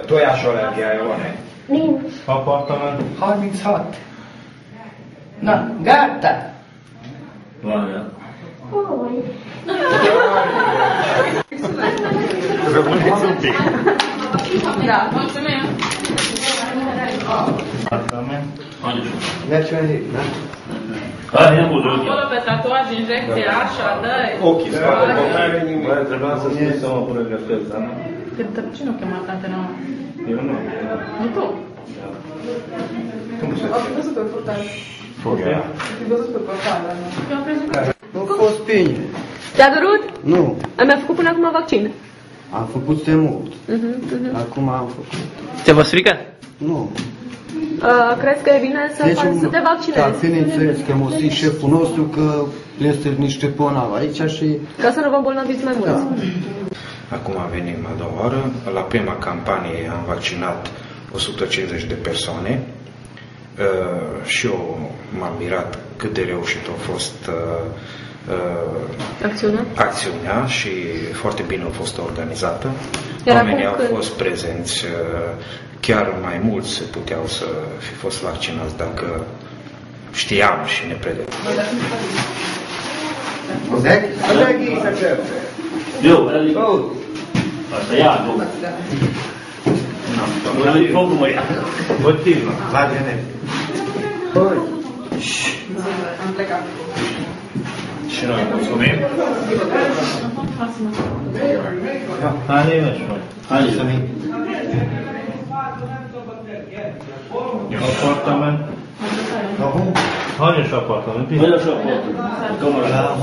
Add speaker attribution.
Speaker 1: Tojás allergiája van-e?
Speaker 2: Nincs.
Speaker 1: Apartament 36.
Speaker 3: Na, gata?
Speaker 4: Van.
Speaker 2: Oj.
Speaker 3: Da, mulțumim.
Speaker 4: Apartament.
Speaker 1: 47, da?
Speaker 4: Aia nu
Speaker 3: Acolo pe tatuaj, injecție, așa, dă-i.
Speaker 1: Ochii, spate, nu are nimic.
Speaker 4: Băi, trebuia să spui să mă pregătesc, da?
Speaker 3: Cine o chema antena?
Speaker 4: Eu nu.
Speaker 3: Nu tu.
Speaker 1: Cum se
Speaker 3: Am văzut pe portal.
Speaker 1: Fogea.
Speaker 3: Am văzut pe portal, dar nu. Eu am crezut că...
Speaker 5: Nu a fost bine.
Speaker 6: Te-a durut?
Speaker 5: Nu.
Speaker 6: Mi-a făcut până acum vaccin.
Speaker 5: Am făcut de mult. Acum am făcut.
Speaker 7: Ți-a fost frică?
Speaker 5: Nu.
Speaker 6: Crezi că e bine să te
Speaker 5: Da,
Speaker 6: vaccinezi?
Speaker 5: bineînțeles că m-a zis șeful nostru că este niște bolnavi aici și...
Speaker 6: Ca să nu vă îmbolnăviți mai mulți.
Speaker 8: Acum venim a doua oară. La prima campanie am vaccinat 150 de persoane și eu m-am mirat cât de reușit a fost acțiunea și foarte bine a fost organizată. Oamenii au fost prezenți, chiar mai mulți se puteau să fi fost vaccinați dacă știam și ne pregăteam.
Speaker 4: Eu, adică... Asta ia, nu. Nu am focul, mă ia.
Speaker 1: Motivă. La genetic.
Speaker 3: Am plecat.
Speaker 4: Și noi mulțumim. Hai, nimeni, mă. Hai, să vin. Apartament. Hai, și apartament. Hai, și apartament. Cam așa.